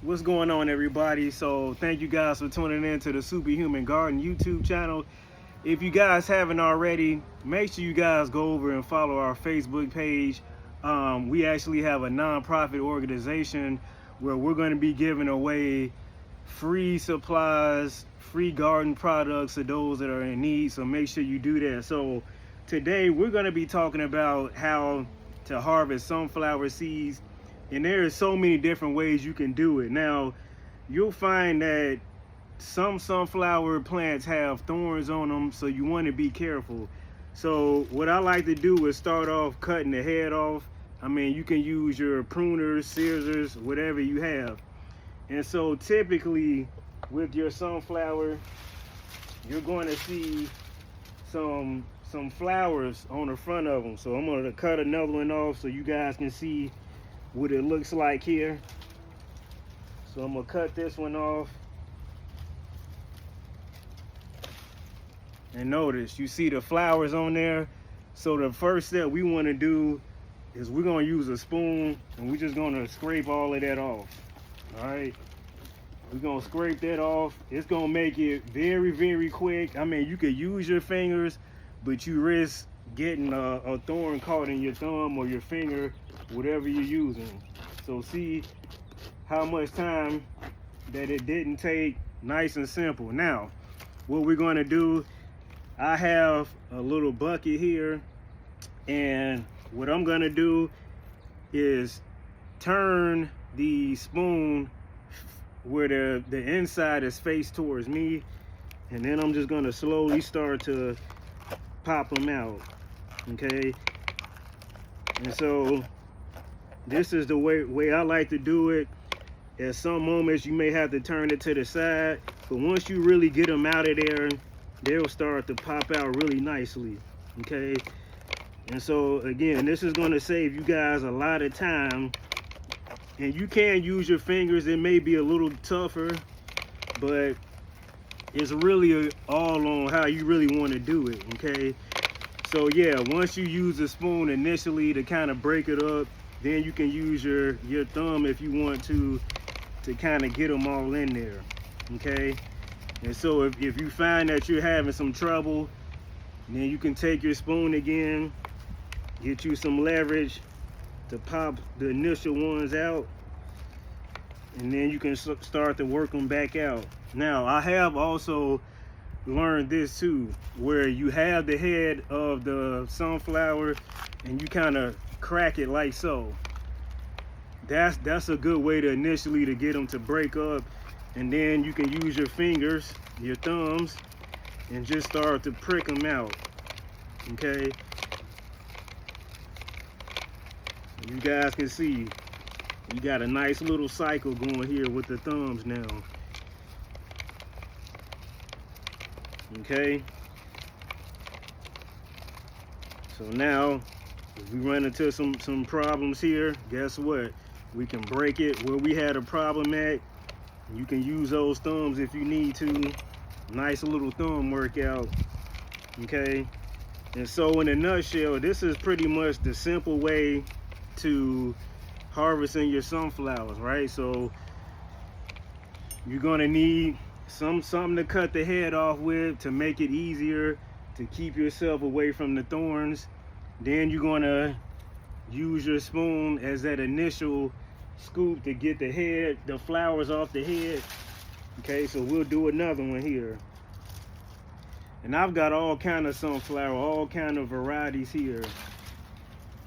What's going on, everybody? So thank you guys for tuning in to the Superhuman Garden YouTube channel. If you guys haven't already, make sure you guys go over and follow our Facebook page. We actually have a nonprofit organization where we're going to be giving away free supplies, free garden products to those that are in need. So make sure you do that. So today we're going to be talking about how to harvest sunflower seeds, and there are so many different ways you can do it. Now, you'll find that some sunflower plants have thorns on them, so you want to be careful. So what I like to do is start off cutting the head off. I mean, you can use your pruners, scissors, whatever you have. And so typically with your sunflower, you're going to see some flowers on the front of them. So I'm going to cut another one off so you guys can see what it looks like here. So I'm going to cut this one off. And notice, you see the flowers on there. So the first step we want to do is we're going to use a spoon, and we're just going to scrape all of that off. All right. We're going to scrape that off. It's going to make it very, very quick. I mean, you could use your fingers, but you risk getting a thorn caught in your thumb or your finger, whatever you're using. So see how much time that it didn't take. Nice and simple. Now, what we're going to do, I have a little bucket here, and what I'm going to do is turn the spoon where the inside is faced towards me, and then I'm just going to slowly start to pop them out. Okay, and so this is the way I like to do it. At some moments you may have to turn it to the side, but once you really get them out of there, they'll start to pop out really nicely. Okay, and so again, this is going to save you guys a lot of time. And you can use your fingers. It may be a little tougher, but it's really all on how you really want to do it. Okay, so yeah, once you use a spoon initially to kind of break it up, then you can use your thumb if you want to kind of get them all in there. Okay, and so if you find that you're having some trouble, then you can take your spoon again, get you some leverage to pop the initial ones out, and then you can start to work them back out. Now, I have also learned this too, where you have the head of the sunflower and you kind of crack it like so. That's a good way to initially to get them to break up, and then you can use your fingers, your thumbs, and just start to prick them out. Okay, you guys can see you got a nice little cycle going here with the thumbs now. Okay, so now if we run into some problems here, guess what? We can break it where we had a problem at. You can use those thumbs if you need to. Nice little thumb workout. Okay, and so in a nutshell, this is pretty much the simple way to harvesting your sunflowers, right? So you're gonna need something to cut the head off with to make it easier to keep yourself away from the thorns. Then you're gonna use your spoon as that initial scoop to get the flowers off the head. Okay, so we'll do another one here. And I've got all kind of sunflower, all kind of varieties here.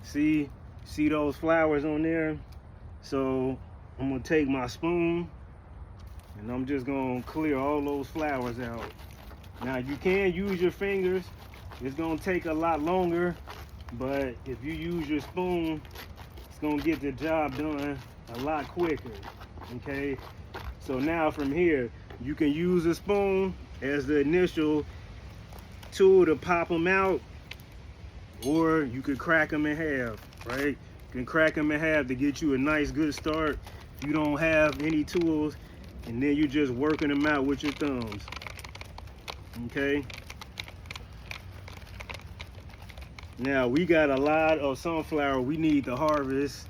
See those flowers on there? So I'm gonna take my spoon and I'm just gonna clear all those flowers out. Now you can use your fingers. It's gonna take a lot longer, but if you use your spoon, it's gonna get the job done a lot quicker. Okay, so now from here, you can use a spoon as the initial tool to pop them out, or you could crack them in half, right? You can crack them in half to get you a nice good start if you don't have any tools, and then you're just working them out with your thumbs. Okay, now we got a lot of sunflower we need to harvest.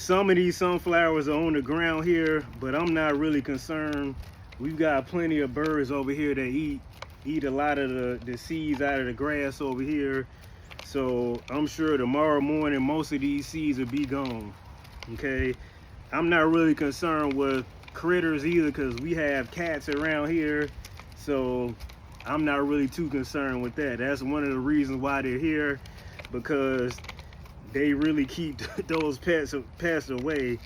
some of these sunflowers are on the ground here, but I'm not really concerned. We've got plenty of birds over here that eat a lot of the seeds out of the grass over here. So I'm sure tomorrow morning most of these seeds will be gone. Okay, I'm not really concerned with critters either, because we have cats around here, so I'm not really too concerned with that. That's one of the reasons why they're here, because they really keep those pests away.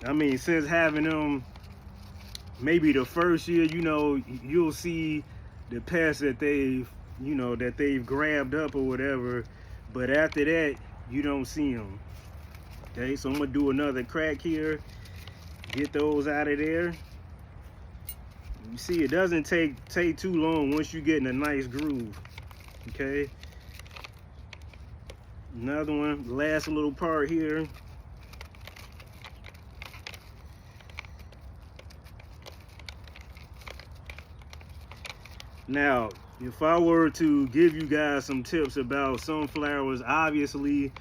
I mean, since having them, maybe the first year, you know, you'll see the pests that they've grabbed up or whatever, but after that you don't see them. Okay, so I'm gonna do another crack here, get those out of there. You see, it doesn't take too long once you get in a nice groove. Okay, another one, last little part here. Now, if I were to give you guys some tips about sunflowers, obviously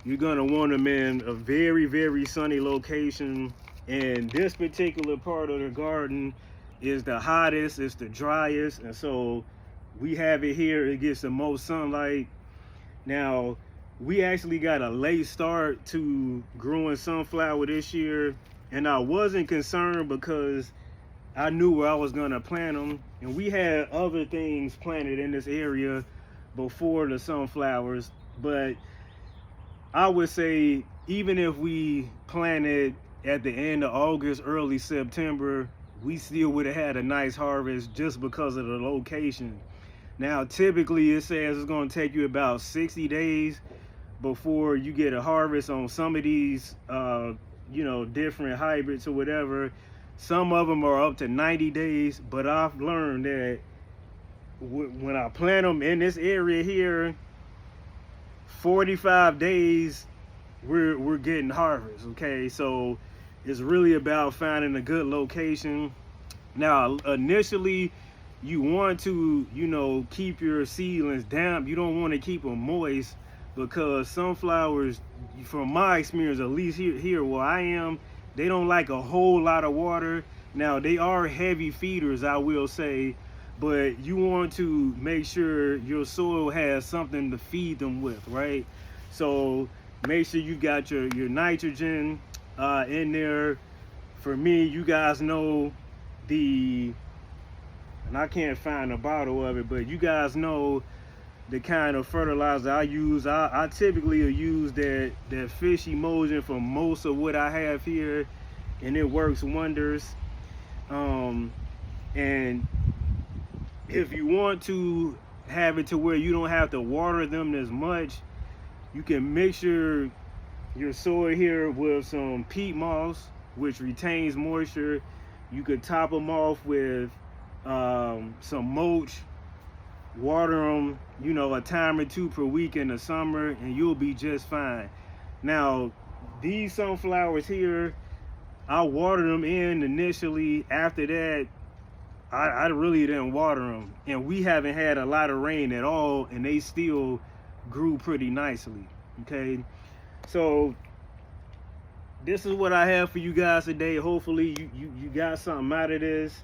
you're gonna want them in a very, very sunny location. And this particular part of the garden is the hottest, it's the driest, and so we have it here, it gets the most sunlight. Now, we actually got a late start to growing sunflower this year, and I wasn't concerned because I knew where I was gonna plant them, and we had other things planted in this area before the sunflowers. But I would say even if we planted at the end of August, early September, we still would have had a nice harvest just because of the location. Now, typically it says it's gonna take you about 60 days before you get a harvest on some of these, different hybrids or whatever. Some of them are up to 90 days, but I've learned that when I plant them in this area here, 45 days, we're getting harvest. Okay, so it's really about finding a good location. Now, initially, you want to, keep your seedlings damp. You don't want to keep them moist, because sunflowers, from my experience, at least here where I am, they don't like a whole lot of water. Now, they are heavy feeders, I will say, but you want to make sure your soil has something to feed them with, right? So make sure you got your nitrogen in there. For me, you guys know and I can't find a bottle of it, but you guys know the kind of fertilizer I use. I typically use that fish emulsion for most of what I have here, and it works wonders. And if you want to have it to where you don't have to water them as much, you can mix your soil here with some peat moss, which retains moisture. You could top them off with some mulch, water them, a time or two per week in the summer, and you'll be just fine. Now, these sunflowers here, I watered them in initially. After that, I really didn't water them, and we haven't had a lot of rain at all, and they still grew pretty nicely. Okay, so this is what I have for you guys today. Hopefully you got something out of this.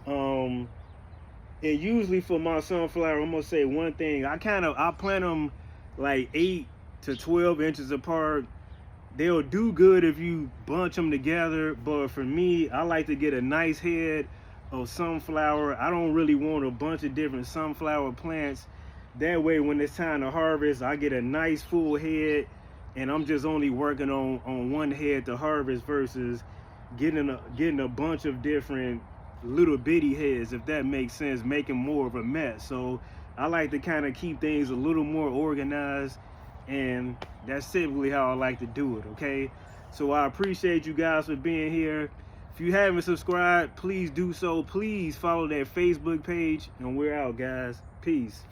And usually for my sunflower, I'm gonna say one thing. I plant them like 8 to 12 inches apart. They'll do good if you bunch them together, but for me, I like to get a nice head of sunflower. I don't really want a bunch of different sunflower plants. That way, when it's time to harvest, I get a nice full head, and I'm just only working on one head to harvest versus getting a bunch of different little bitty heads, if that makes sense, making more of a mess. So I like to kind of keep things a little more organized, and that's typically how I like to do it. Okay, so I appreciate you guys for being here. If you haven't subscribed, please do so. Please follow that Facebook page, and we're out, guys. Peace.